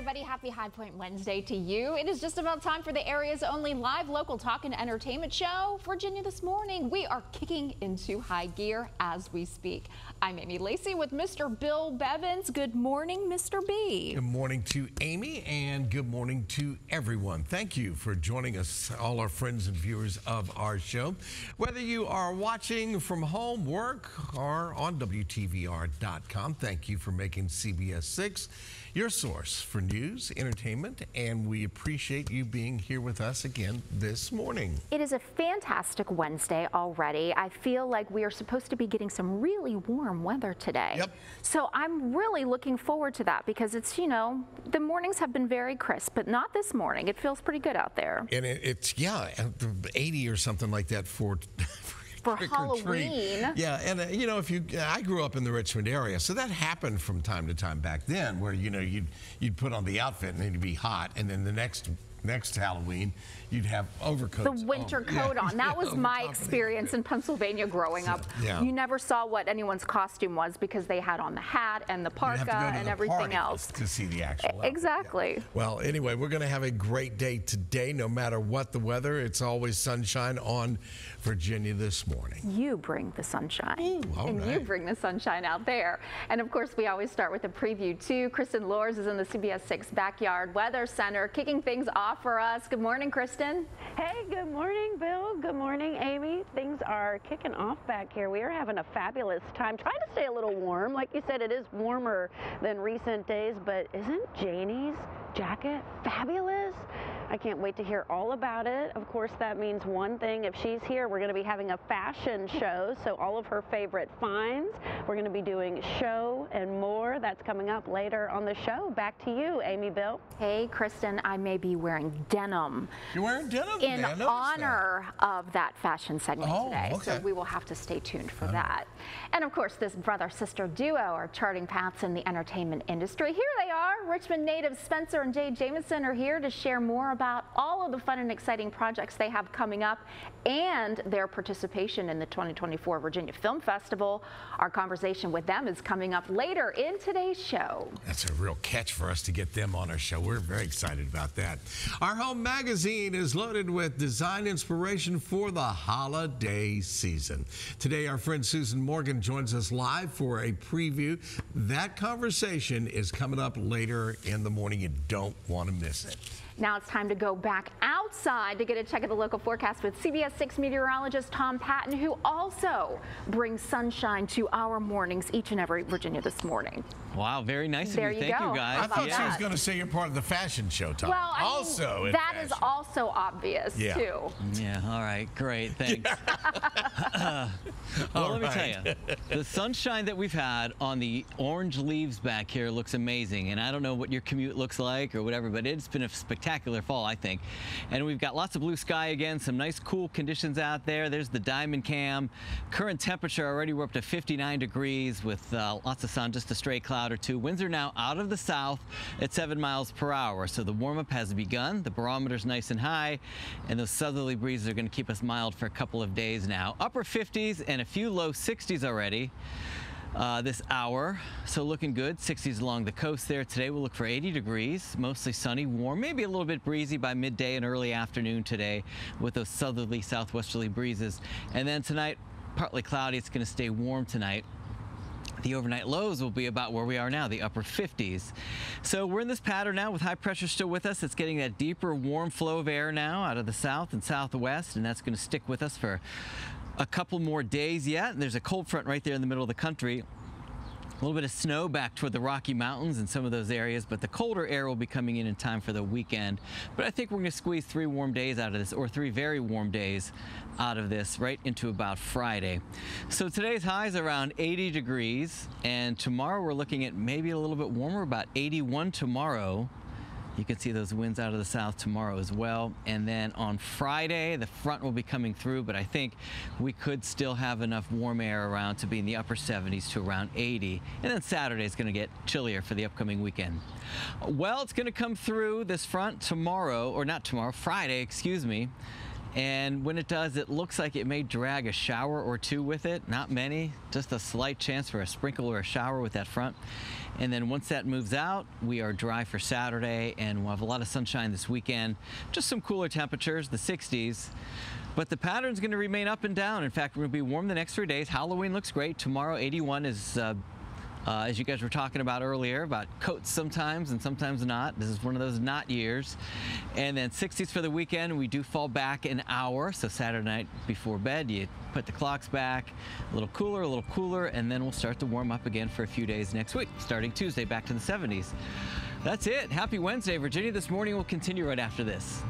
everybody. Happy High Point Wednesday to you. It is just about time for the area's only live local talk and entertainment show, Virginia This Morning. We are kicking into high gear as we speak. I'm Amy Lacey with Mr. Bill Bevins. Good morning, Mr. B. Good morning to Amy, and good morning to everyone. Thank you for joining us, all our friends and viewers of our show. Whether you are watching from home, work, or on wtvr.com, thank you for making CBS 6 your source for news, entertainment, and we appreciate you being here with us again this morning. It is a fantastic Wednesday already. I feel like we are supposed to be getting some really warm weather today. Yep. So I'm really looking forward to that because it's, you know, the mornings have been very crisp, but not this morning. It feels pretty good out there. And it's, yeah, 80 or something like that for Halloween. Yeah, and you know, I grew up in the Richmond area, so that happened from time to time back then, where you know you'd put on the outfit and it'd be hot, and then the next Halloween you'd have overcoats. The winter coat on. That was my experience in Pennsylvania growing up. Yeah. You never saw what anyone's costume was because they had on the hat and the parka and everything else to see the actual outfit. Exactly. Yeah. Well, anyway, we're going to have a great day today, no matter what the weather. It's always sunshine on Virginia This Morning. You bring the sunshine. Ooh, and right. you bring the sunshine out there. And of course, we always start with a preview too. Kristen Lors is in the CBS 6 Backyard Weather Center, kicking things off for us. Good morning, Kristen. Hey, good morning, Bill. Good morning, Amy. Things are kicking off back here. We are having a fabulous time. Trying to stay a little warm. Like you said, it is warmer than recent days, but isn't Janie's jacket fabulous? I can't wait to hear all about it. Of course, that means one thing. If she's here, we're going to be having a fashion show, so all of her favorite finds. We're going to be doing show and more. That's coming up later on the show. Back to you, Amy, Bill. Hey, Kristen, I may be wearing denim. You're wearing denim? In honor of that fashion segment today. Okay. So we will have to stay tuned for that. And of course, this brother-sister duo are charting paths in the entertainment industry. Here they are. Richmond natives Spencer and Jay Jamison are here to share more about all of the fun and exciting projects they have coming up and their participation in the 2024 Virginia Film Festival. Our conversation with them is coming up later in today's show. That's a real catch for us to get them on our show. We're very excited about that. Our home magazine is loaded with design inspiration for the holiday season. Today, our friend Susan Morgan joins us live for a preview. That conversation is coming up later in the morning. You don't want to miss it. Now it's time to go back outside to get a check of the local forecast with CBS 6 meteorologist Tom Patton, who also brings sunshine to our mornings each and every Virginia This Morning. Wow, very nice of you. Thank you, guys. I thought she was going to say you're part of the fashion show, Tom. Well, that is also obvious, too. Yeah, all right, great, thanks. Well, let me tell you, the sunshine that we've had on the orange leaves back here looks amazing, and I don't know what your commute looks like or whatever, but it's been a spectacular fall, I think. And we've got lots of blue sky again, some nice cool conditions out there. There's the diamond cam. Current temperature already, we're up to 59 degrees with lots of sun, just a stray cloud or two. Winds are now out of the south at 7 miles per hour, so the warm-up has begun. The barometer's nice and high, and those southerly breezes are going to keep us mild for a couple of days now. Upper 50s and a few low 60s already this hour, so looking good. 60s along the coast there. Today we'll look for 80 degrees, mostly sunny, warm, maybe a little bit breezy by midday and early afternoon today with those southerly southwesterly breezes. And then tonight, partly cloudy. It's going to stay warm tonight. The overnight lows will be about where we are now, the upper 50s. So we're in this pattern now with high pressure still with us. It's getting that deeper warm flow of air now out of the south and southwest, and that's going to stick with us for a couple more days yet. And there's a cold front right there in the middle of the country. A little bit of snow back toward the Rocky Mountains in some of those areas, but the colder air will be coming in time for the weekend. But I think we're going to squeeze 3 warm days out of this, or 3 very warm days out of this, right into about Friday. So today's high is around 80 degrees, and tomorrow we're looking at maybe a little bit warmer, about 81 tomorrow. You can see those winds out of the south tomorrow as well. And then on Friday, the front will be coming through, but I think we could still have enough warm air around to be in the upper 70s to around 80. And then Saturday is going to get chillier for the upcoming weekend. Well, it's going to come through this front tomorrow, or not tomorrow, Friday, excuse me. And when it does, it looks like it may drag a shower or two with it. Not many, just a slight chance for a sprinkle or a shower with that front. And then once that moves out, we are dry for Saturday, and we'll have a lot of sunshine this weekend. Just some cooler temperatures, the 60s. But the pattern's going to remain up and down. In fact, we're going to be warm the next 3 days. Halloween looks great. Tomorrow, 81 is, as you guys were talking about earlier, about coats sometimes and sometimes not. This is one of those not years. And then 60s for the weekend. We do fall back an hour. So Saturday night before bed, you put the clocks back, a little cooler, and then we'll start to warm up again for a few days next week, starting Tuesday back to the 70s. That's it. Happy Wednesday, Virginia. This morning will continue right after this.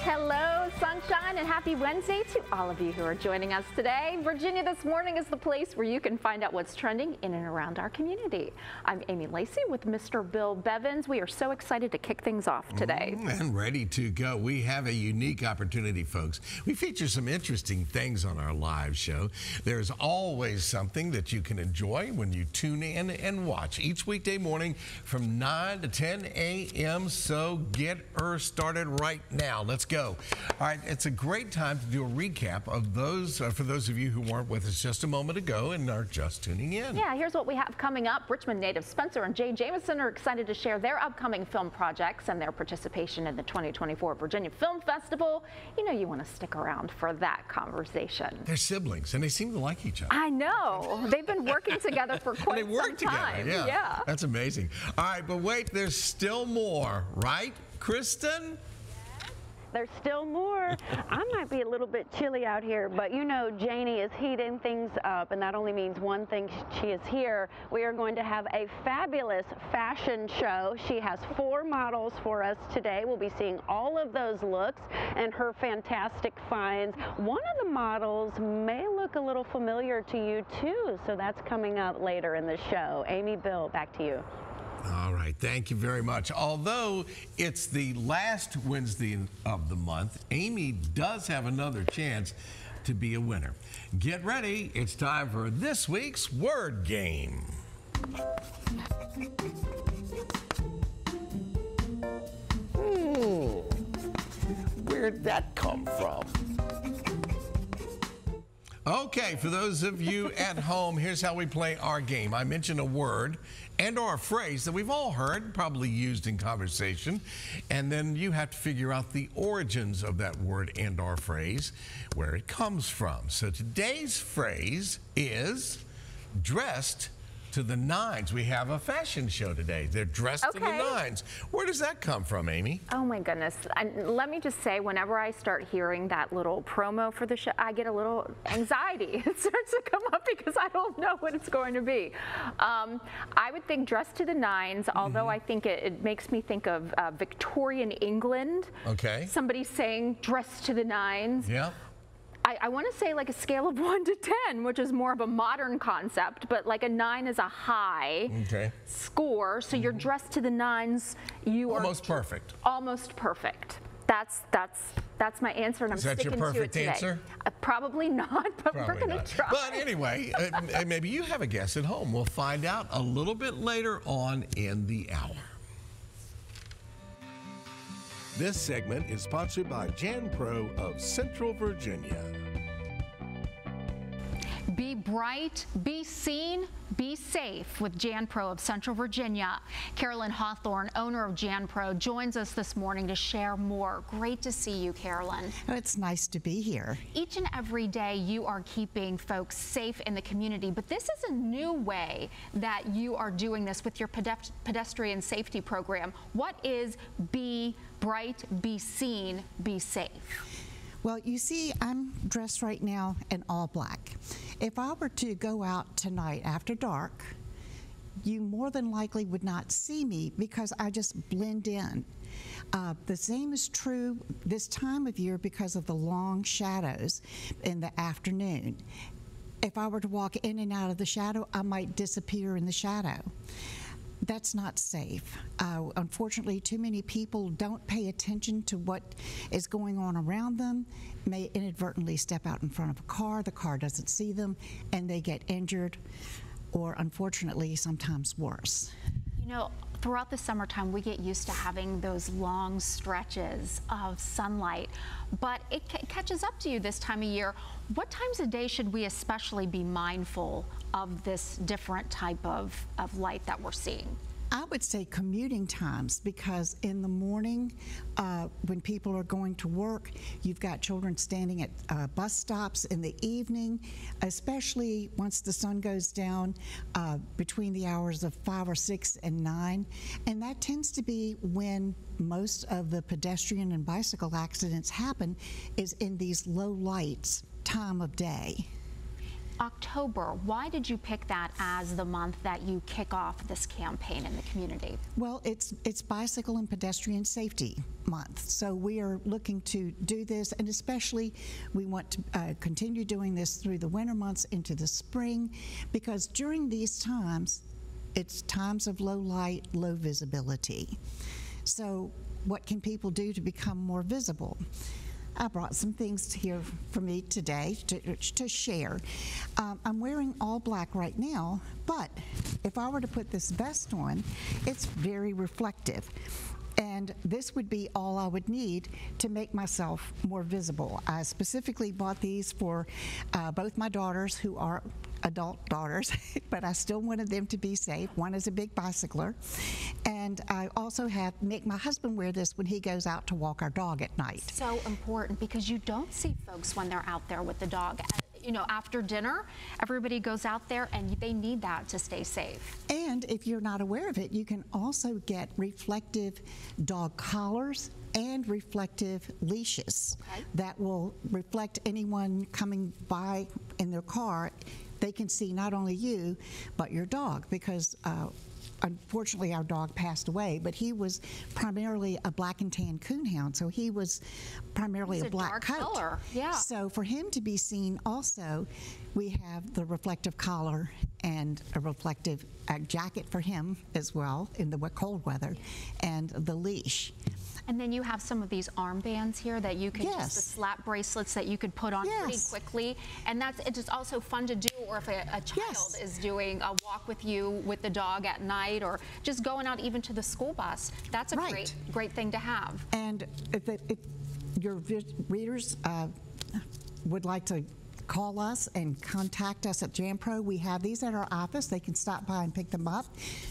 Hello, sunshine, and happy Wednesday to all of you who are joining us today. Virginia This Morning is the place where you can find out what's trending in and around our community. I'm Amy Lacey with Mr. Bill Bevins. We are so excited to kick things off today. And ready to go. We have a unique opportunity, folks. We feature some interesting things on our live show. There's always something that you can enjoy when you tune in and watch each weekday morning from 9 to 10 a.m. So get her started right now. Let's go. All right, it's a great time to do a recap of those, for those of you who weren't with us just a moment ago and are just tuning in. Yeah, here's what we have coming up. Richmond native Spencer and Jay Jameson are excited to share their upcoming film projects and their participation in the 2024 Virginia Film Festival. You know you want to stick around for that conversation. They're siblings, and they seem to like each other. I know. They've been working together for quite they work some time. Together, Yeah. That's amazing. All right, but wait, there's still more, right, Kristen? There's still more. I might be a little bit chilly out here, but you know Janie is heating things up, and that only means one thing. She is here. We are going to have a fabulous fashion show. She has 4 models for us today. We'll be seeing all of those looks and her fantastic finds. One of the models may look a little familiar to you too, so that's coming up later in the show. Amy, Bill, back to you. All right, thank you very much. Although it's the last Wednesday of the month, Amy does have another chance to be a winner. Get ready, it's time for this week's Word Game. Where'd that come from? Okay, for those of you at home, here's how we play our game. I mention a word and or a phrase that we've all heard, probably used in conversation, and then you have to figure out the origins of that word and or phrase, where it comes from. So today's phrase is dressed to the nines. We have a fashion show today. They're dressed to the nines. Where does that come from, Amy? Oh my goodness. Let me just say, whenever I start hearing that little promo for the show, I get a little anxiety. It starts to come up because I don't know what it's going to be. I would think dressed to the nines, although I think it makes me think of Victorian England. Okay. Somebody saying dressed to the nines. Yeah. I want to say like a scale of 1 to 10, which is more of a modern concept, but like a 9 is a high score. So you're dressed to the nines. You are almost perfect. Almost perfect. That's my answer, and I'm sticking to it today. Is that your perfect answer? Probably not, but we're going to try. But anyway, maybe you have a guess at home. We'll find out a little bit later on in the hour. This segment is sponsored by Jan Pro of Central Virginia. Be bright, be seen, be safe with Jan Pro of Central Virginia. Carolyn Hawthorne, owner of Jan Pro, joins us this morning to share more. Great to see you, Carolyn. Oh, it's nice to be here. Each and every day you are keeping folks safe in the community, but this is a new way that you are doing this with your pedestrian safety program. What is Be Bright, Be Seen, Be Safe? Well, you see, I'm dressed right now in all black. If I were to go out tonight after dark, you more than likely would not see me because I just blend in. The same is true this time of year because of the long shadows in the afternoon. if I were to walk in and out of the shadow, I might disappear in the shadow. That's not safe. Unfortunately, too many people don't pay attention to what is going on around them, may inadvertently step out in front of a car, the car doesn't see them, and they get injured, or unfortunately, sometimes worse. You know, throughout the summertime, we get used to having those long stretches of sunlight, but it catches up to you this time of year. What times of day should we especially be mindful of this different type of light that we're seeing? I would say commuting times, because in the morning, when people are going to work, you've got children standing at bus stops. In the evening, especially once the sun goes down, between the hours of 5 or 6 and 9, and that tends to be when most of the pedestrian and bicycle accidents happen, is in these low lights time of day. October, why did you pick that as the month that you kick off this campaign in the community? Well, it's Bicycle and Pedestrian Safety Month, so we are looking to do this, and especially we want to continue doing this through the winter months into the spring, because during these times, it's times of low light, low visibility. So what can people do to become more visible? I brought some things here for me today to share. I'm wearing all black right now, but if I were to put this vest on, it's very reflective. And this would be all I would need to make myself more visible. I specifically bought these for both my daughters, who are adult daughters, but I still wanted them to be safe. One is a big bicycler. And I also make my husband wear this when he goes out to walk our dog at night. So important, because you don't see folks when they're out there with the dog. You know, after dinner, everybody goes out there and they need that to stay safe. And if you're not aware of it, you can also get reflective dog collars and reflective leashes that will reflect anyone coming by in their car. They can see not only you, but your dog, because unfortunately our dog passed away, but he was primarily a black and tan coonhound, so he was primarily a black dark coat. Color. Yeah. So for him to be seen also, we have the reflective collar and a reflective jacket for him as well in the cold weather, and the leash. And then you have some of these armbands here that you can just, the slap bracelets that you could put on pretty quickly. And it's just also fun to do, or if a child is doing a walk with you with the dog at night, or just going out even to the school bus. That's a great thing to have. And if your readers would like to call us and contact us at JanPro, we have these at our office. They can stop by and pick them up.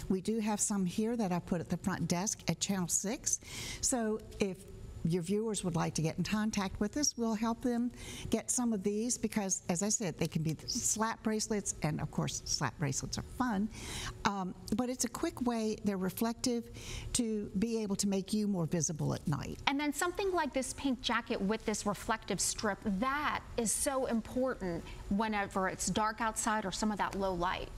We do have some here that I put at the front desk at Channel 6. So if your viewers would like to get in contact with us, we'll help them get some of these, because, as I said, they can be slap bracelets, and of course slap bracelets are fun, but it's a quick way, they're reflective, to be able to make you more visible at night. And then something like this pink jacket with this reflective strip, that is so important whenever it's dark outside or some of that low light.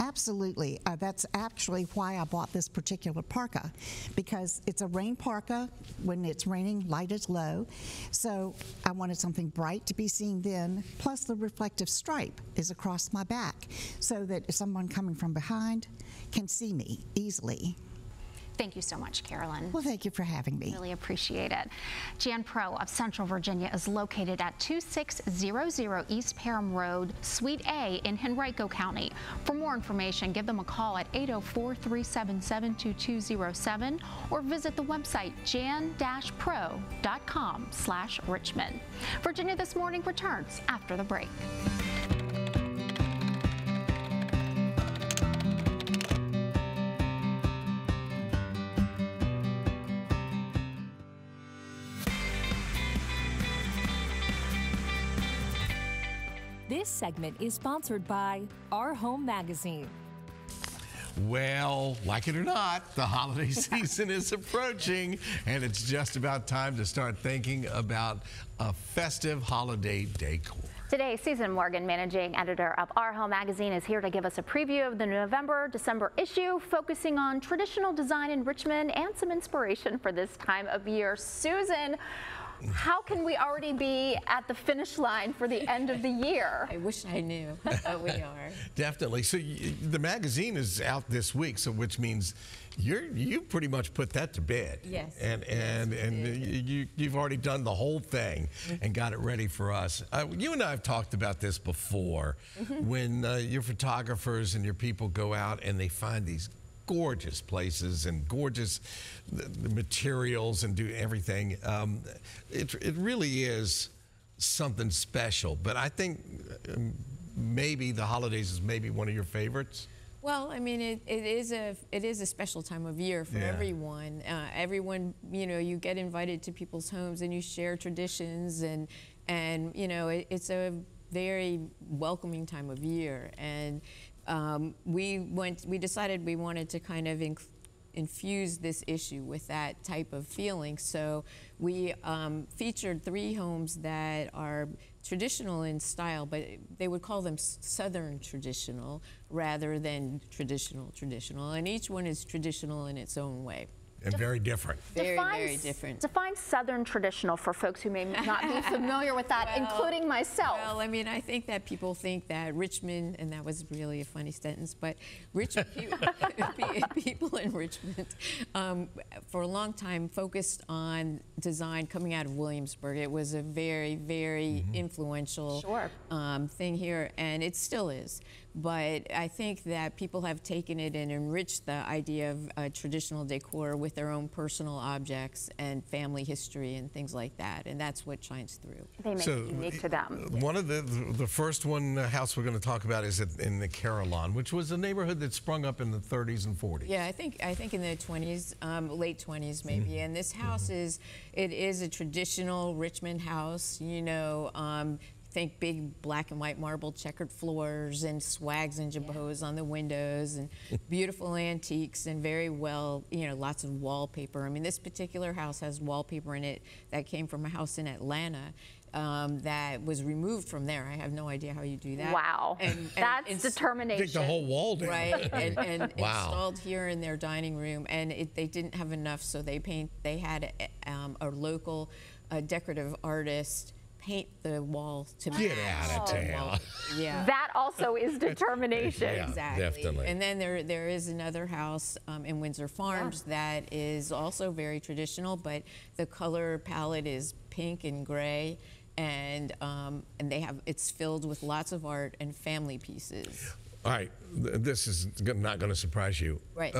Absolutely. That's actually why I bought this particular parka, because it's a rain parka. When it's raining, light is low. So I wanted something bright to be seen then, plus the reflective stripe is across my back, so that someone coming from behind can see me easily. Thank you so much, Carolyn. Well, thank you for having me. Really appreciate it. JanPro of Central Virginia is located at 2600 East Parham Road, Suite A in Henrico County. For more information, give them a call at 804-377-2207 or visit the website jan-pro.com/Richmond. Virginia This Morning returns after the break. This segment is sponsored by Our Home Magazine. Well, like it or not, the holiday season is approaching, and it's just about time to start thinking about a festive holiday decor. Today, Susan Morgan, managing editor of Our Home Magazine, is here to give us a preview of the November-December issue, focusing on traditional design in Richmond and some inspiration for this time of year. Susan, how can we already be at the finish line for the end of the year? I wish I knew, but we are. Definitely. So the magazine is out this week, so which means you pretty much put that to bed. Yes. And you've already done the whole thing and got it ready for us. You and I have talked about this before. When your photographers and your people go out and they find these gorgeous places and gorgeous the materials and do everything. It really is something special. But I think maybe the holidays is maybe one of your favorites. Well, I mean, it is a special time of year for everyone. Everyone, you know, you get invited to people's homes and you share traditions, and you know, it's a very welcoming time of year. And we decided we wanted to kind of infuse this issue with that type of feeling. So we featured 3 homes that are traditional in style, but they would call them Southern traditional rather than traditional. And each one is traditional in its own way. And very different. Very different. Define Southern traditional for folks who may not be familiar with that, including myself. Well, I mean, I think that people think that Richmond, and that was really a funny sentence, but people in Richmond for a long time focused on design coming out of Williamsburg. It was a very, very influential thing here, and it still is. But I think that people have taken it and enriched the idea of traditional decor with their own personal objects and family history and things like that, and that's what shines through. They make it unique to them. One of the first house we're going to talk about is in the Carillon, which was a neighborhood that sprung up in the 30s and 40s. Yeah, I think in the 20s, late 20s maybe. And this house is a traditional Richmond house. You know. Think big black and white marble checkered floors and swags and jabots on the windows and beautiful antiques and very well, you know, lots of wallpaper. I mean, this particular house has wallpaper in it that came from a house in Atlanta that was removed from there. I have no idea how you do that. Wow. That's determination. Take the whole wall down. Right, and installed here in their dining room. And they didn't have enough, so they had a local decorative artist paint the wall to get out of town. Yeah, that also is determination. Yeah, exactly. Definitely. And then there is another house in Windsor Farms that is also very traditional, but the color palette is pink and gray, and it's filled with lots of art and family pieces. All right, this is not going to surprise you. Right.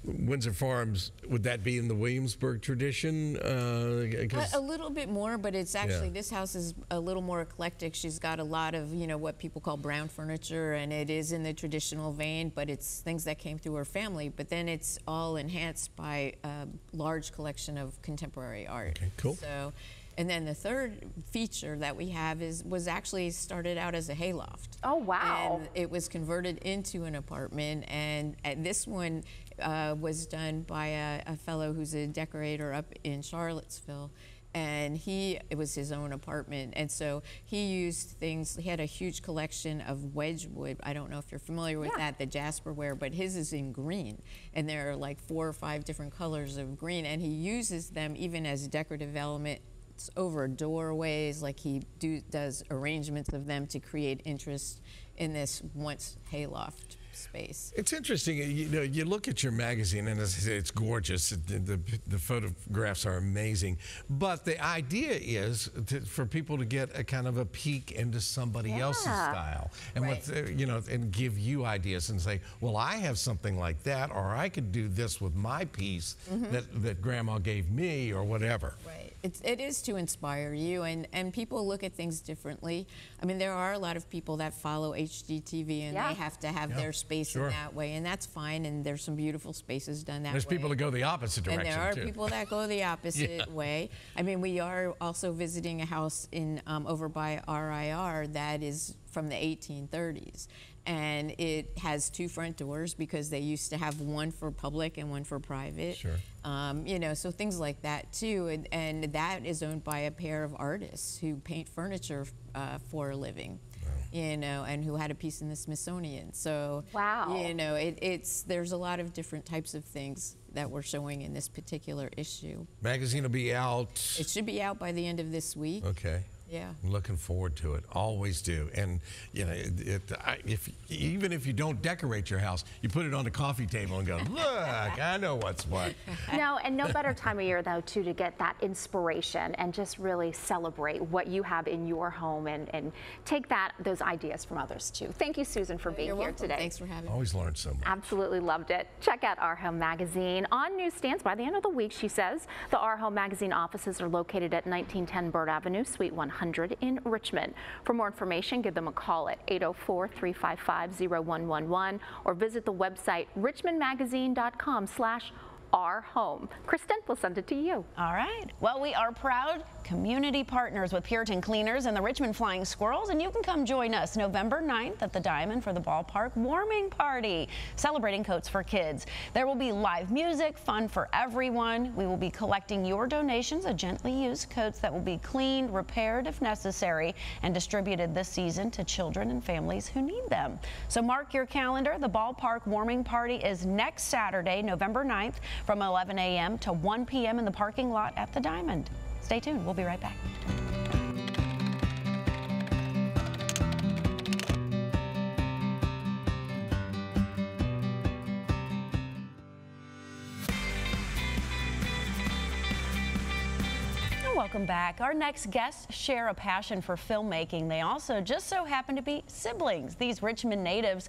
Windsor Farms, would that be in the Williamsburg tradition? A little bit more, but it's actually, this house is a little more eclectic. She's got a lot of, you know, what people call brown furniture, and it is in the traditional vein, but it's things that came through her family. But then it's all enhanced by a large collection of contemporary art. Okay, cool. So. And then the third feature that we have was actually started out as a hayloft. Oh, wow. And it was converted into an apartment. And this one was done by a fellow who's a decorator up in Charlottesville. And it was his own apartment. And so he used things, he had a huge collection of wedgewood. I don't know if you're familiar with that, the jasperware, but his is in green. And there are like 4 or 5 different colors of green. And he uses them even as decorative elements over doorways, like he does arrangements of them to create interest in this once hayloft space. It's interesting, you know, you look at your magazine and it's gorgeous. The photographs are amazing, but the idea is for people to get a kind of a peek into somebody else's style and you know, and give you ideas and say, well, I have something like that, or I could do this with my piece that Grandma gave me, or whatever. Right. It is to inspire you, and people look at things differently. I mean, there are a lot of people that follow HGTV, and they have to have their space in that way, and that's fine, and there's some beautiful spaces done that way. There's people that go the opposite direction, and there are people that go the opposite way. I mean, we are also visiting a house in over by RIR that is from the 1830s. And it has 2 front doors because they used to have one for public and one for private. Sure. You know, so things like that too. And that is owned by a pair of artists who paint furniture for a living. you know, and who had a piece in the Smithsonian. So, wow. you know, there's a lot of different types of things that we're showing in this particular issue. Magazine will be out. It should be out by the end of this week. Okay. Yeah. I'm looking forward to it. Always do. And you know, even if you don't decorate your house, you put it on the coffee table and go, look, I know what's what. No, and no better time of year though too to get that inspiration and just really celebrate what you have in your home and take those ideas from others too. Thank you, Susan, for being You're here welcome. today. Thanks for having me. Always learn so much. Absolutely loved it. Check out Our Home Magazine on newsstands by the end of the week, she says. The Our Home Magazine offices are located at 1910 Bird Avenue, Suite 100 in Richmond. For more information, give them a call at 804-355-0111 or visit the website richmondmagazine.com/ourhome. Kristen, we'll send it to you. All right. Well, we are proud community partners with Puritan Cleaners and the Richmond Flying Squirrels, and you can come join us November 9th at the Diamond for the ballpark warming party, celebrating coats for kids. There will be live music, fun for everyone. We will be collecting your donations of gently used coats that will be cleaned, repaired if necessary, and distributed this season to children and families who need them. So mark your calendar. The ballpark warming party is next Saturday, November 9th, from 11 a.m. to 1 p.m. in the parking lot at the Diamond. Stay tuned. We'll be right back. Welcome back. Our next guests share a passion for filmmaking. They also just so happen to be siblings. These Richmond natives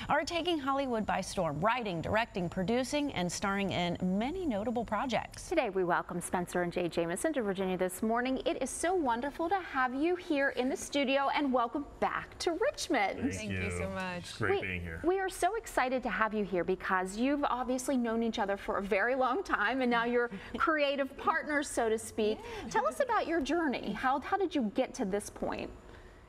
are taking Hollywood by storm, writing, directing, producing, and starring in many notable projects. Today we welcome Spencer and Jay Jameson to Virginia this morning. It is so wonderful to have you here in the studio, and welcome back to Richmond. Thank you so much. It's great being here. We are so excited to have you here because you've obviously known each other for a very long time, and now you're creative partners, so to speak. Tell us about your journey. How did you get to this point?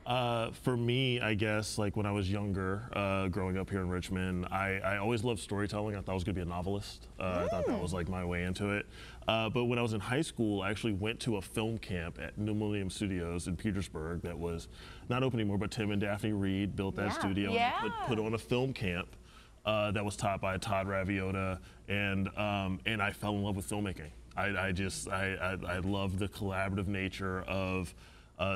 For me, I guess, like when I was younger, growing up here in Richmond, I always loved storytelling. I thought I was going to be a novelist. I thought that was like my way into it. But when I was in high school, I actually went to a film camp at New Millennium Studios in Petersburg that was not open anymore, but Tim and Daphne Reed built that studio and put on a film camp that was taught by Todd Raviota, and I fell in love with filmmaking. I love the collaborative nature of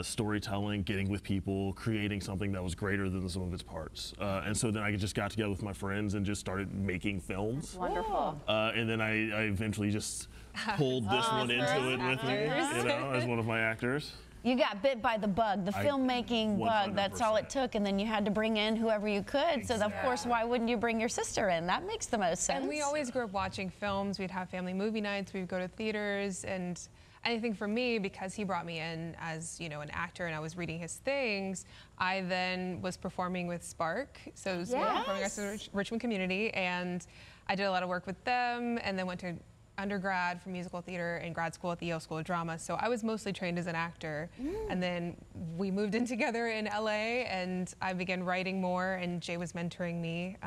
storytelling, getting with people, creating something that was greater than the sum of its parts. And so then I just got together with my friends and just started making films. That's wonderful. And then I eventually just pulled this one into it with me, you know, as one of my actors. You got bit by the bug, the filmmaking bug. That's all it took, and then you had to bring in whoever you could. Exactly. So of course, why wouldn't you bring your sister in? That makes the most sense. And we always grew up watching films. We'd have family movie nights. We'd go to theaters, and I think for me, because he brought me in as, you know, an actor, and I was reading his things, I then was performing with Spark, so it was performing as a Richmond community, and I did a lot of work with them, and then went to undergrad for musical theater and grad school at the Yale School of Drama. So I was mostly trained as an actor. And then we moved in together in LA, and I began writing more, and Jay was mentoring me.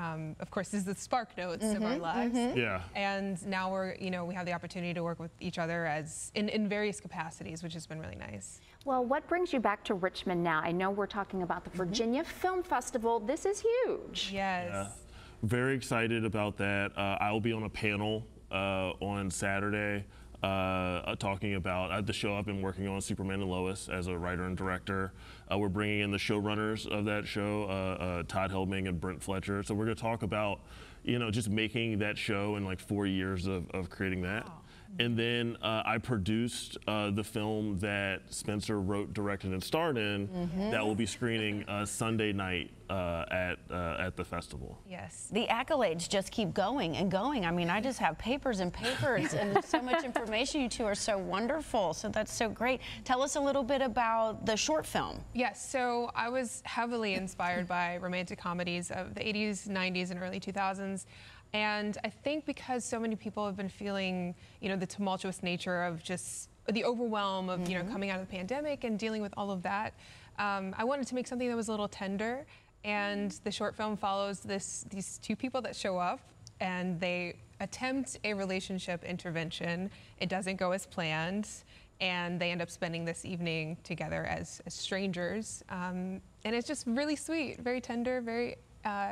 Of course, this is the spark notes of our lives. Yeah. And now we're, you know, we have the opportunity to work with each other as in various capacities, which has been really nice. Well, what brings you back to Richmond now? I know we're talking about the Virginia Film Festival. This is huge. Yes. Yeah. Very excited about that. I will be on a panel on Saturday talking about the show I've been working on, Superman and Lois, as a writer and director. We're bringing in the showrunners of that show, Todd Helbing and Brent Fletcher. So we're going to talk about, you know, just making that show in like 4 years of creating that. Wow. And then I produced the film that Spencer wrote, directed, and starred in that will be screening Sunday night at the festival. Yes. The accolades just keep going and going. I mean, I just have papers and papers and so much information. You two are so wonderful. So that's so great. Tell us a little bit about the short film. Yes, so I was heavily inspired by romantic comedies of the 80s, 90s, and early 2000s. And I think because so many people have been feeling, you know, the tumultuous nature of just the overwhelm of, you know, coming out of the pandemic and dealing with all of that, I wanted to make something that was a little tender. And the short film follows these two people that show up, and they attempt a relationship intervention. It doesn't go as planned, and they end up spending this evening together as strangers. And and it's just really sweet, very tender, very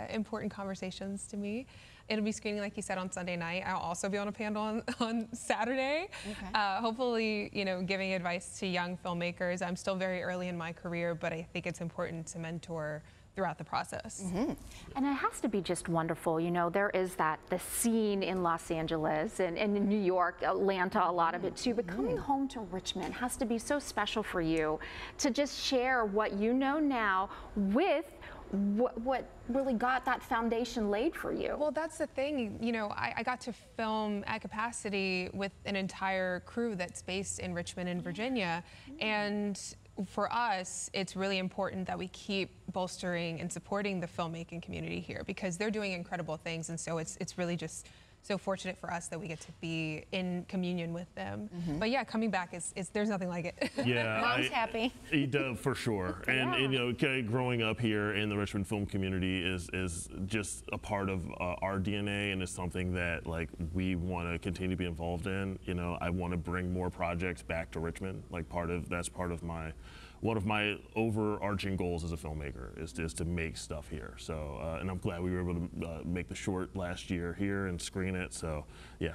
important conversations to me. It'll be screening, like you said, on Sunday night. I'll also be on a panel on Saturday. Okay. Hopefully, you know, giving advice to young filmmakers. I'm still very early in my career, but I think it's important to mentor throughout the process. And it has to be just wonderful. You know, there is the scene in Los Angeles and in New York, Atlanta, a lot of it too, but coming home to Richmond has to be so special for you to just share what you know now with what really got that foundation laid for you. Well, that's the thing. You know, I got to film at capacity with an entire crew that's based in Richmond and Virginia. And for us, it's really important that we keep bolstering and supporting the filmmaking community here because they're doing incredible things. And so it's really just so fortunate for us that we get to be in communion with them. But yeah, coming back is there's nothing like it. Yeah, Mom's happy. For sure. And you know, growing up here in the Richmond film community is just a part of our DNA, and it's something that like we want to continue to be involved in. You know, I want to bring more projects back to Richmond. Like that's part of one of my overarching goals as a filmmaker is to make stuff here. So, and I'm glad we were able to make the short last year here and screen it. So, yeah,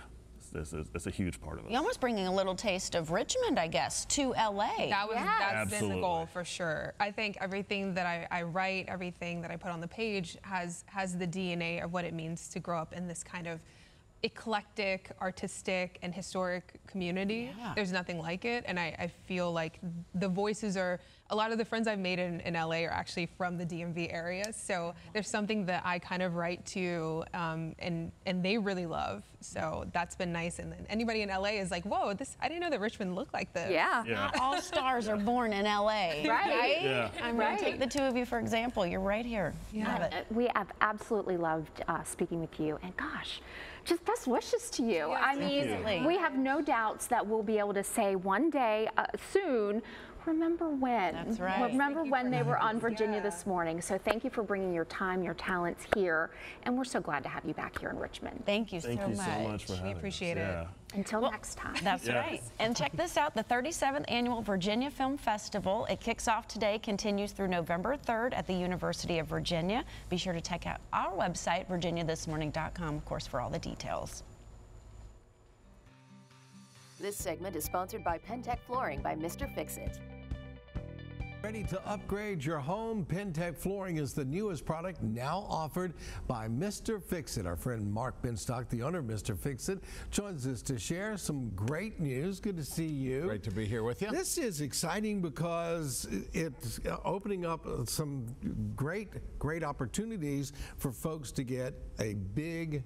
it's a huge part of it. You're almost bringing a little taste of Richmond, I guess, to LA. That's been the goal for sure. I think everything that I write, everything that I put on the page has the DNA of what it means to grow up in this kind of eclectic, artistic, and historic community. There's nothing like it, and I feel like the voices are, a lot of the friends I've made in LA are actually from the DMV area, so there's something that I kind of write to, and they really love, so that's been nice. And then anybody in LA is like, whoa, I didn't know that Richmond looked like this. Not all stars are born in LA. Right? Yeah. I mean, take the two of you for example. You're right here. We have absolutely loved speaking with you, and gosh, just best wishes to you. I mean, we have no doubts that we'll be able to say one day soon, remember when. That's right. Remember when they were on Virginia this morning. So thank you for bringing your time, your talents here, and we're so glad to have you back here in Richmond. Thank you so much. Thank you so much for having us. We appreciate it. Until next time. That's right. And check this out, the 37th Annual Virginia Film Festival. It kicks off today, continues through November 3rd at the University of Virginia. Be sure to check out our website, virginiathismorning.com, of course, for all the details. This segment is sponsored by Pentec Flooring by Mr. Fix-It. Ready to upgrade your home? Pentec Flooring is the newest product now offered by Mr. Fix-It. Our friend Mark Benstock, the owner of Mr. Fix-It, joins us to share some great news. Good to see you. Great to be here with you. This is exciting because it's opening up some great opportunities for folks to get a big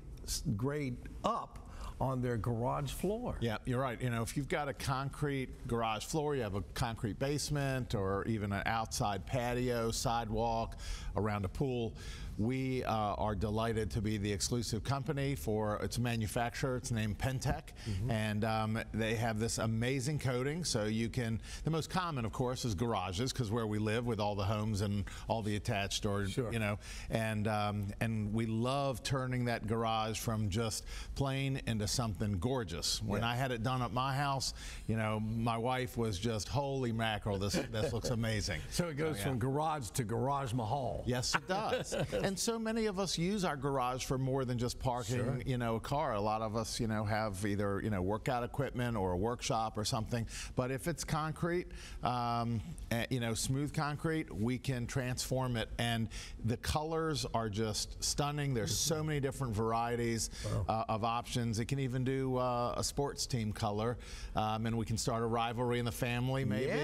grade up on their garage floor. Yeah, you're right. You know, if you've got a concrete garage floor, you have a concrete basement, or even an outside patio, sidewalk, around a pool, we are delighted to be the exclusive company for its manufacturer. It's named Pentec, and they have this amazing coating. So you can, the most common, of course, is garages, because where we live with all the homes and all the attached doors, you know, and we love turning that garage from just plain into something gorgeous. When I had it done at my house, you know, my wife was just, holy mackerel, this looks amazing. So it goes from garage to garage mahal. Yes, it does. And so many of us use our garage for more than just parking, you know, a car. A lot of us, you know, have either, you know, workout equipment or a workshop or something. But if it's concrete, you know, smooth concrete, we can transform it. And the colors are just stunning. There's so many different varieties of options. It can even do a sports team color, and we can start a rivalry in the family, maybe.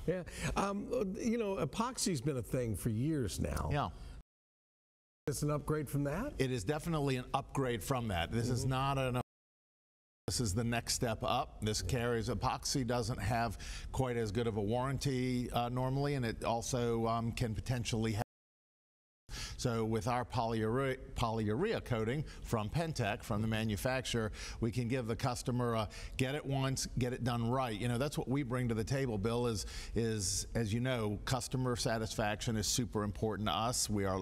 You know, epoxy's been a thing for years now. It's an upgrade from that? It is definitely an upgrade from that. This is not an This is the next step up. This carries, epoxy doesn't have quite as good of a warranty normally, and it also can potentially have So with our polyurea coating from Pentec, from the manufacturer, we can give the customer a get it once, get it done right. You know, that's what we bring to the table, Bill, is as you know, customer satisfaction is super important to us. We are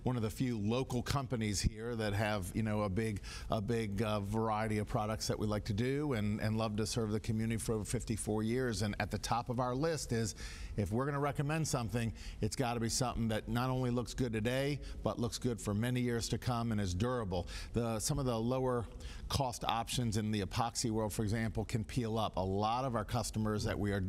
one of the few local companies here that have, you know, a big variety of products that we like to do and love to serve the community for over 54 years. And at the top of our list is, if we're going to recommend something, it's got to be something that not only looks good today, but looks good for many years to come and is durable. Some of the lower cost options in the epoxy world, for example, can peel up. A lot of our customers that we are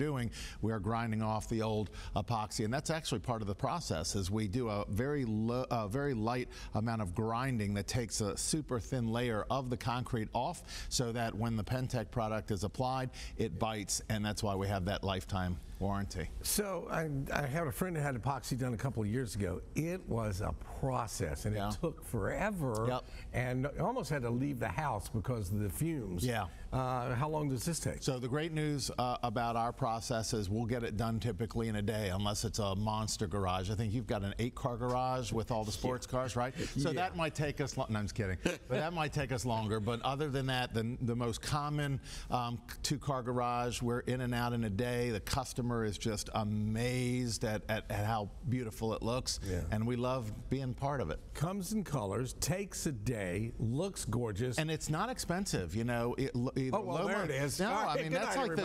grinding off the old epoxy, and that's actually part of the process. Is we do a very light amount of grinding that takes a super thin layer of the concrete off, so that when the Pentec product is applied, it bites, and that's why we have that lifetime warranty. So I had a friend that had epoxy done a couple of years ago. It was a process, and it took forever, and I almost had to leave the house because of the fumes. Yeah. How long does this take? So the great news about our process is we'll get it done typically in a day, unless it's a monster garage. I think you've got an 8-car garage with all the sports cars, right? So that might take us, no, I'm just kidding, but that might take us longer. But other than that, the most common 2-car garage, we're in and out in a day. The customer is just amazed at how beautiful it looks, and we love being part of it. Comes in colors, takes a day, looks gorgeous, and it's not expensive. You know, there it is. No, right, I mean that's like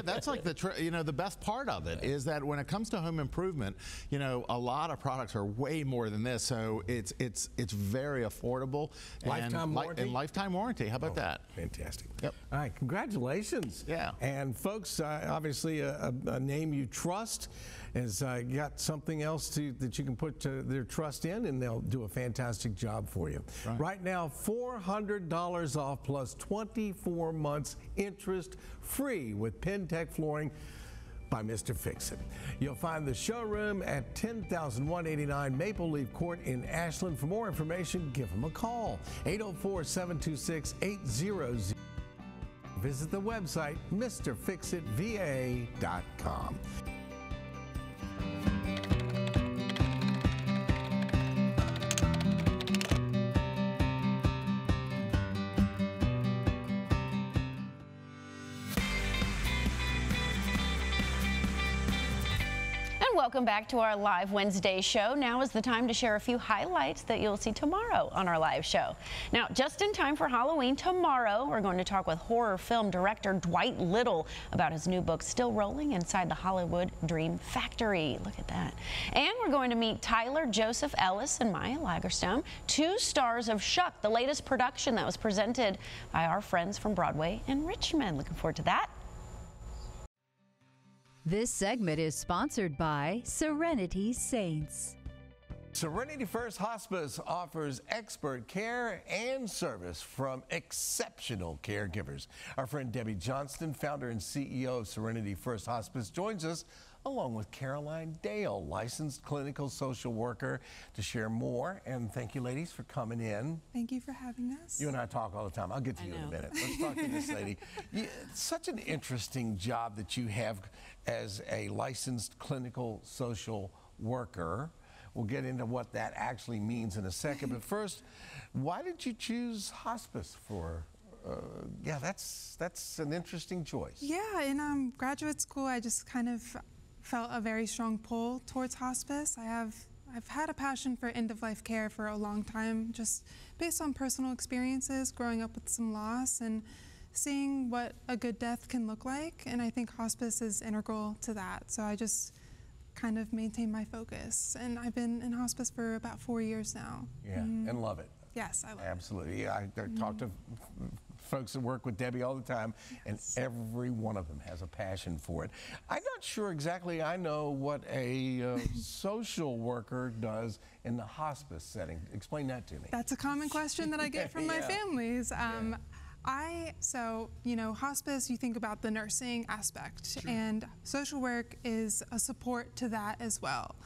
that's like the best part of it is that when it comes to home improvement, you know, a lot of products are way more than this, so it's very affordable. Lifetime warranty. And lifetime warranty. How about that? Fantastic. Yep. All right, congratulations. Yeah. And folks, obviously a name you trust has got something else that you can put their trust in, and they'll do a fantastic job for you. Right now, $400 off plus 24 months interest free with Pentec Flooring by Mr. Fix-It. You'll find the showroom at 10,189 Maple Leaf Court in Ashland. For more information, give them a call, 804-726-8000. Visit the website, MrFixItVA.com. Welcome back to our live Wednesday show. Now is the time to share a few highlights that you'll see tomorrow on our live show. Now, just in time for Halloween, tomorrow we're going to talk with horror film director Dwight Little about his new book, Still Rolling Inside the Hollywood Dream Factory. Look at that. And we're going to meet Tyler Joseph Ellis and Maya Lagerstone, 2 stars of Shuck, the latest production that was presented by our friends from Broadway in Richmond. Looking forward to that. This segment is sponsored by Serenity Saints. Serenity First Hospice offers expert care and service from exceptional caregivers. Our friend Debbie Johnston, founder and CEO of Serenity First Hospice, joins us along with Caroline Dale, licensed clinical social worker, to share more. And thank you, ladies, for coming in. Thank you for having us. You and I talk all the time. I'll get to you in a minute. Let's talk to this lady. It's such an interesting job that you have as a licensed clinical social worker. We'll get into what that actually means in a second. But first, why did you choose hospice for? Yeah, that's an interesting choice. Yeah, in graduate school, I just kind of felt a very strong pull towards hospice. I've had a passion for end-of-life care for a long time, just based on personal experiences, growing up with some loss and seeing what a good death can look like. And I think hospice is integral to that. So I just kind of maintain my focus. And I've been in hospice for about 4 years now. Yeah, and love it. Yes, I love it. Absolutely. Yeah, I talk to folks that work with Debbie all the time, and every one of them has a passion for it. I'm not sure exactly I know what a social worker does in the hospice setting. Explain that to me. That's a common question that I get from my families. So, you know, hospice, you think about the nursing aspect, and social work is a support to that as well.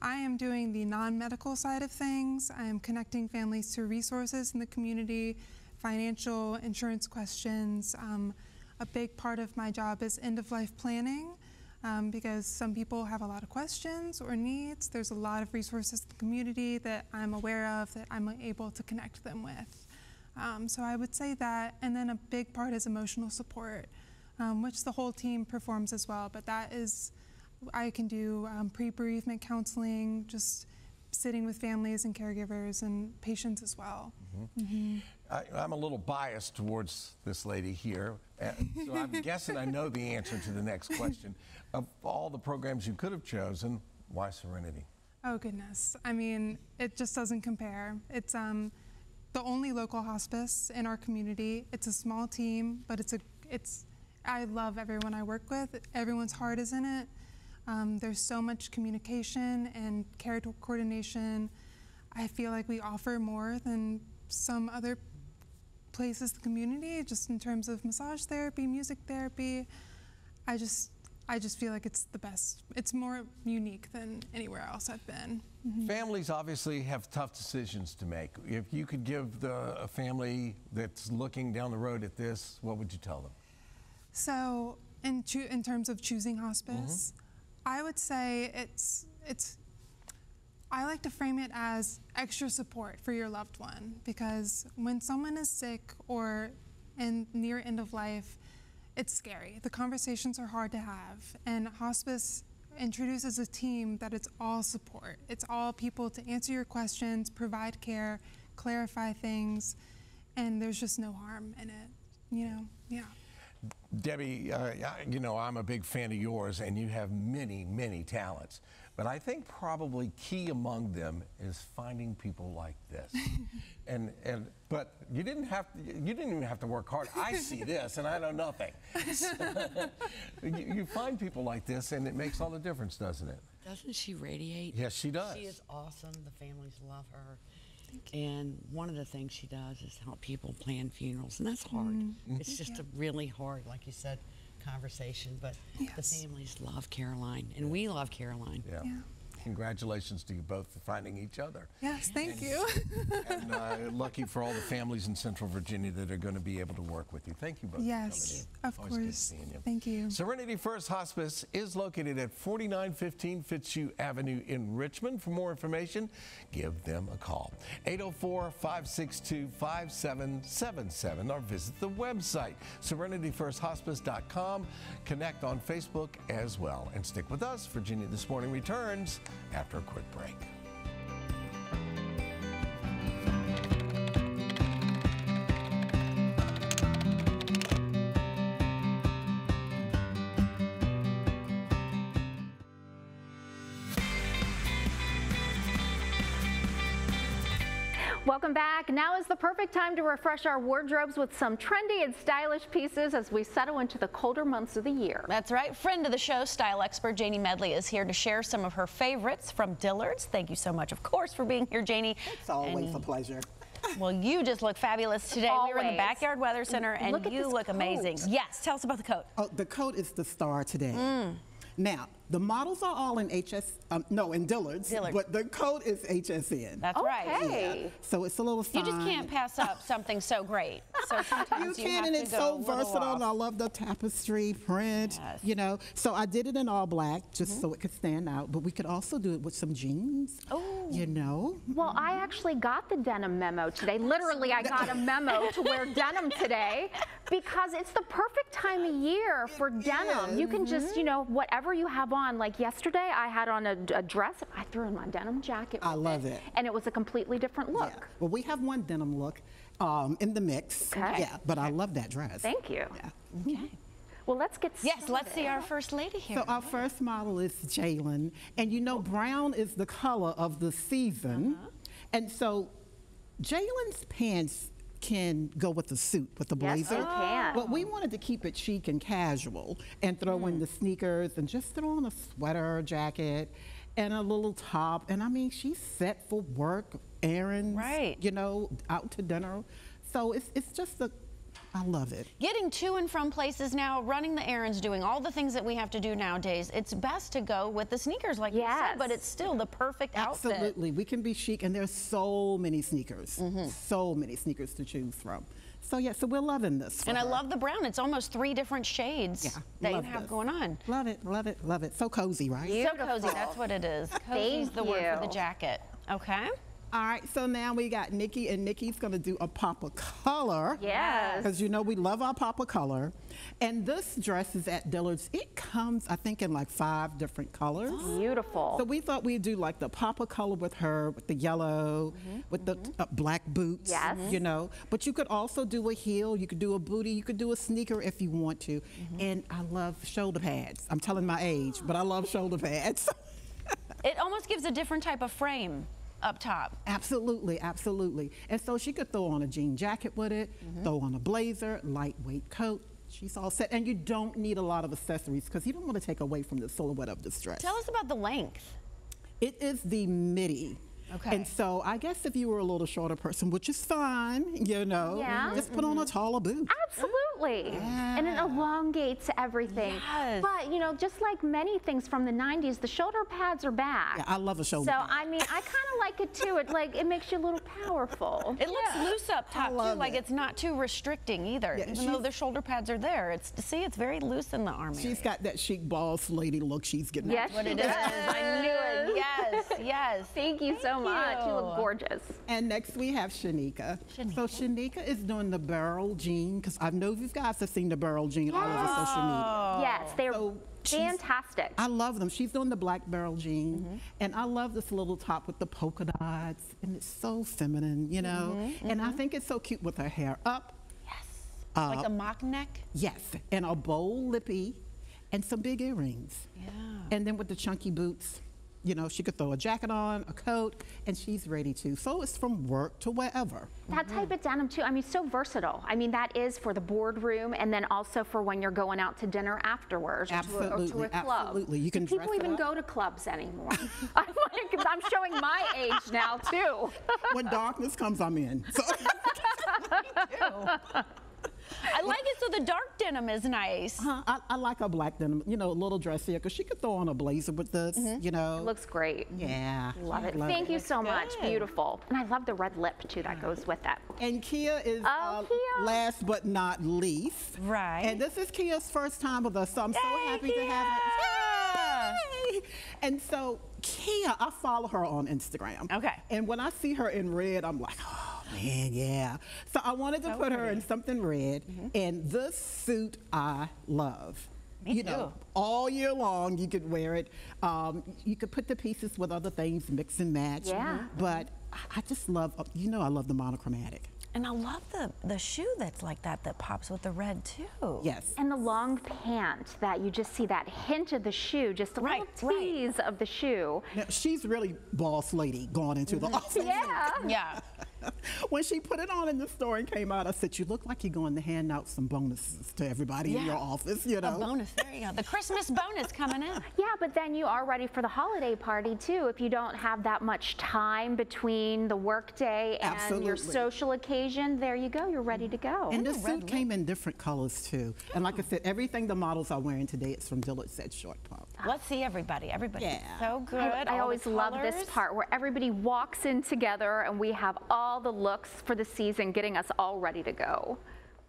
I am doing the non-medical side of things. I am connecting families to resources in the community, financial, insurance questions. A big part of my job is end-of-life planning. because some people have a lot of questions or needs. There's a lot of resources in the community that I'm aware of that I'm able to connect them with. So I would say that, and then a big part is emotional support, which the whole team performs as well, but that is, I can do pre-bereavement counseling, just sitting with families and caregivers and patients as well. I'm a little biased towards this lady here, so I'm guessing I know the answer to the next question. Of all the programs you could have chosen, why Serenity? Oh goodness, I mean, it just doesn't compare. It's the only local hospice in our community. It's a small team, but I love everyone I work with. Everyone's heart is in it. There's so much communication and care coordination. I feel like we offer more than some other places in the community, just in terms of massage therapy, music therapy. I just feel like it's the best. It's more unique than anywhere else I've been. Families obviously have tough decisions to make. If you could give a family that's looking down the road at this, what would you tell them? So in terms of choosing hospice, I would say I like to frame it as extra support for your loved one, because when someone is sick or near end of life, it's scary. The conversations are hard to have, and hospice introduces a team that it's all support. It's all people to answer your questions, provide care, clarify things, and there's just no harm in it, you know? Yeah. Debbie, you know, I'm a big fan of yours, and you have many, many talents. But I think probably key among them is finding people like this. But you didn't even have to work hard. I see this, and I know nothing. So, you find people like this, and it makes all the difference, doesn't it? Doesn't she radiate? Yes, she does. She is awesome. The families love her. And one of the things she does is help people plan funerals, and that's hard. It's just a really hard, like you said, conversation, but the families love Caroline, and we love Caroline. Yeah. Congratulations to you both for finding each other. Yes, thank you. And lucky for all the families in Central Virginia that are going to be able to work with you. Thank you both. Yes, of Always good course. seeing you. Thank you. Serenity First Hospice is located at 4915 Fitzhugh Avenue in Richmond. For more information, give them a call. 804-562-5777 or visit the website, serenityfirsthospice.com. Connect on Facebook as well. And stick with us. Virginia This Morning returns after a quick break. Welcome back. Now is the perfect time to refresh our wardrobes with some trendy and stylish pieces as we settle into the colder months of the year. That's right. Friend of the show, style expert Janie Medley is here to share some of her favorites from Dillard's. Thank you so much, of course, for being here, Janie. It's always a pleasure. Well, you just look fabulous today. Always. We were in the Backyard Weather Center, and you look amazing. Yes, tell us about the coat. Oh, the coat is the star today. Now, the models are all in in Dillard's, but the coat is HSN. That's right. Yeah. So it's a little fun. You just can't pass up something so great. So sometimes you can, and it's so versatile. And I love the tapestry print, you know. So I did it in all black just so it could stand out, but we could also do it with some jeans, you know. Well, I actually got the denim memo today. Literally, I got a memo to wear denim today because it's the perfect time of year for denim. You can just, you know, whatever you have on. Like yesterday, I had on a dress. I threw in my denim jacket. I love it. And it was a completely different look. Yeah. Well, we have one denim look in the mix. Okay. Yeah, but I love that dress. Thank you. Yeah. Okay. Well, let's get started. Yes, let's see our first lady here. So our first model is Jalen, and you know brown is the color of the season, and so Jalen's pants can go with the suit, with the blazer. Yes, it can. But we wanted to keep it chic and casual and throw in the sneakers and just throw on a sweater, jacket, and a little top. And I mean, she's set for work, errands, you know, out to dinner. So it's just I love it. Getting to and from places now, running the errands, doing all the things that we have to do nowadays, it's best to go with the sneakers like you said, but it's still the perfect outfit. Absolutely. We can be chic, and there's so many sneakers, so many sneakers to choose from. So yeah, so we're loving this. And I love the brown. It's almost 3 different shades that you have going on. Love it, love it, love it. So cozy, right? So cozy, that's what it is. Cozy's the word for the jacket. Okay. All right, so now we got Nikki, and Nikki's gonna do a pop of color. Yes. Because you know we love our pop of color. And this dress is at Dillard's. It comes, I think, in like 5 different colors. Beautiful. So we thought we'd do like the pop of color with her, with the yellow, with the black boots. Yes. You know, but you could also do a heel, you could do a booty, you could do a sneaker if you want to. And I love shoulder pads. I'm telling my age, but I love shoulder pads. It almost gives a different type of frame up top. Absolutely, absolutely. And so she could throw on a jean jacket with it, throw on a blazer, lightweight coat. She's all set. And you don't need a lot of accessories because you don't want to take away from the silhouette of this dress. Tell us about the length. It is the midi. Okay. And so I guess if you were a little shorter person, which is fine, you know, just put on a taller boot. Absolutely. And it elongates everything. Yes. But, you know, just like many things from the 90s, the shoulder pads are back. Yeah, I love a shoulder So, pad. I mean, I kind of like it too. It makes you a little powerful. It looks loose up top too, like it's not too restricting either. Yeah, even though the shoulder pads are there, it's very loose in the arm area. She's got that chic boss lady look she's getting. Yes, What she it does. is. I knew it. Yes, yes. Thank you so much. You look gorgeous. And next we have Shanika. So Shanika is doing the barrel jean, because I know you guys have seen the barrel jean all over social media. Yes, they're fantastic. I love them. She's doing the black barrel jean, and I love this little top with the polka dots, and it's so feminine, you know. And I think it's so cute with her hair up. Yes. Like a mock neck? Yes, and a bold lippy, and some big earrings. Yeah. And then with the chunky boots, you know, she could throw a jacket on, a coat, and she's ready to. So it's from work to wherever. That type of denim too, I mean, so versatile. I mean, that is for the boardroom and then also for when you're going out to dinner afterwards or to a club. Absolutely. You can Do people dress it even up. go to clubs anymore? I'm showing my age now too. When darkness comes, I'm in. So I like it so the dark denim is nice. I like a black denim, you know, a little dressier, because she could throw on a blazer with this, you know. Looks great. Yeah. Love it. Thank you so much. Beautiful. And I love the red lip too that goes with that. And Kia is Kia. last but not least. Right. And this is Kia's first time with us, so I'm so happy to have her. Yay! And so Kia, I follow her on Instagram. Okay. And when I see her in red, I'm like, oh man, yeah. So I wanted to put her in something red, and this suit I love. You know, all year long you could wear it. You could put the pieces with other things, mix and match. Yeah. But I just love, you know, I love the monochromatic. And I love the shoe that's like that pops with the red too. Yes. And the long pant that you just see that hint of the shoe, just a little tease of the shoe. Now, she's really boss lady going into the office. Yeah. Yeah. When she put it on in the store and came out, I said, you look like you're going to hand out some bonuses to everybody in your office, you know. A bonus, there you go. The Christmas bonus coming in. Yeah, but then you are ready for the holiday party too. If you don't have that much time between the workday and your social occasion, there you go, you're ready to go. And this suit came in different colors too. And like I said, everything the models are wearing today, it's from Dillard's at Short Pump. Let's see everybody. Everybody. Yeah. So good. I always love this part where everybody walks in together and we have all the looks for the season getting us all ready to go.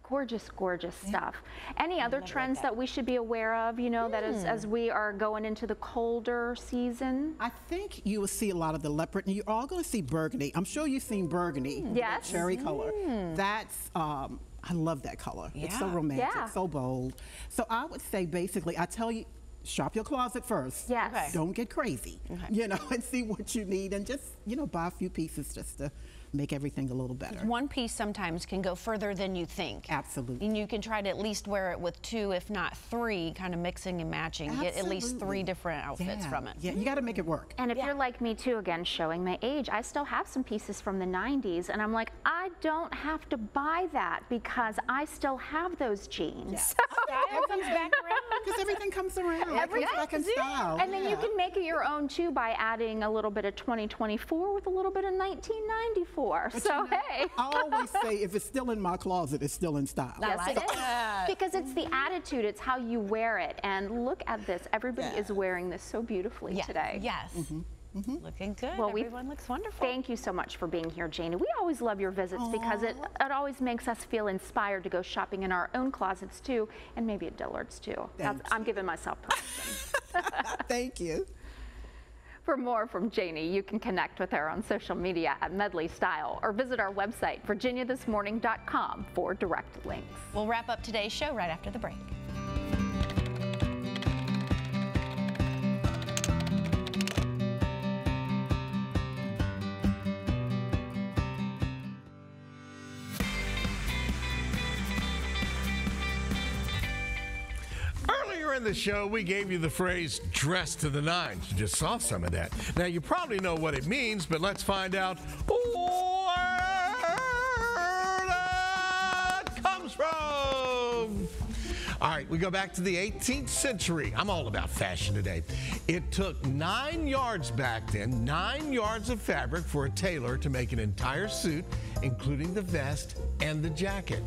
Gorgeous, gorgeous stuff. Any other trends that we should be aware of, you know, that as we are going into the colder season? I think you will see a lot of the leopard, and you're all going to see burgundy. I'm sure you've seen burgundy. Yes. Cherry color. That's, I love that color. It's so romantic, so bold. So I would say basically, I tell you, shop your closet first. Yes. Okay. Don't get crazy, you know, and see what you need, and just, you know, buy a few pieces just to make everything a little better. One piece sometimes can go further than you think. Absolutely. And you can try to at least wear it with 2, if not 3, kind of mixing and matching. Get at least 3 different outfits from it. Yeah, you got to make it work. And if you're like me too, again, showing my age, I still have some pieces from the 90s, and I'm like, I don't have to buy that because I still have those jeans. Yes. Style comes back around. Because everything comes around. Everything comes back in style. And then you can make it your own too by adding a little bit of 2024 with a little bit of 1994. But So you know, hey. I always say if it's still in my closet, it's still in style. Yes, it is. Because it's the attitude, it's how you wear it. And look at this. Everybody is wearing this so beautifully today. Yes. Looking good. Well, Everyone looks wonderful. Thank you so much for being here, Janie. We always love your visits because it always makes us feel inspired to go shopping in our own closets too, and maybe at Dillard's too. I'm giving myself permission. Thank you. For more from Janie, you can connect with her on social media at Medley Style or visit our website, virginiathismorning.com, for direct links. We'll wrap up today's show right after the break. Earlier in the show, we gave you the phrase dressed to the nines. You just saw some of that. Now, you probably know what it means, but let's find out where that comes from. All right, we go back to the 18th century. I'm all about fashion today. It took 9 yards back then, 9 yards of fabric for a tailor to make an entire suit, including the vest and the jacket.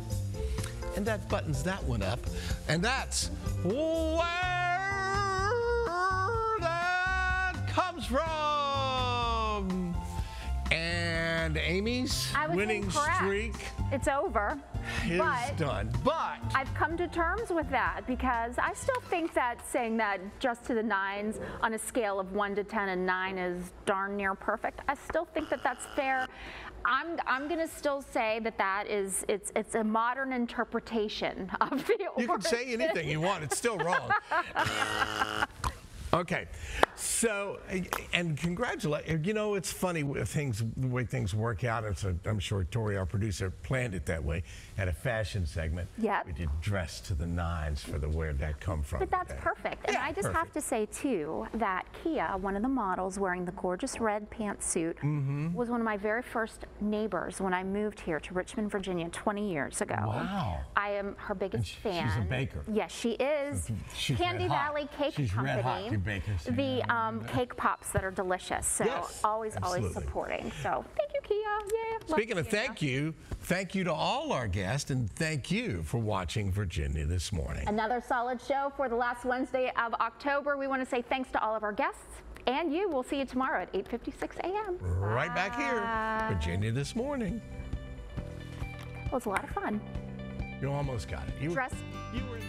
And that buttons that one up. And that's where that comes from. And Amy's winning streak It's over. is done. But I've come to terms with that because I still think that saying that just to the nines on a scale of 1 to 10 and 9 is darn near perfect. I still think that that's fair. I'm going to still say that it's a modern interpretation of the origin. You can say anything you want. It's still wrong. Okay, so, and congratulate, you know, it's funny with the way things work out. I'm sure Tori, our producer, planned it that way at a fashion segment. Yep. We did dress to the nines for the where'd that come from. But that's perfect. And I just have to say, too, that Kia, one of the models wearing the gorgeous red pantsuit, was one of my very first neighbors when I moved here to Richmond, Virginia 20 years ago. Wow. I am her biggest fan. She's a baker. Yes, she is. She's Candy red hot. Valley Cake She's Company. red hot, you bakers. The cake pops that are delicious. So Yes, always absolutely. supporting. So thank you, Kia. Yeah. Speaking of thank you to all our guests, and thank you for watching Virginia This Morning. Another solid show for the last Wednesday of October. We want to say thanks to all of our guests and you. We'll see you tomorrow at 8:56 a.m. Right back here, Virginia This Morning. Well, it's a lot of fun. You almost got it. You were in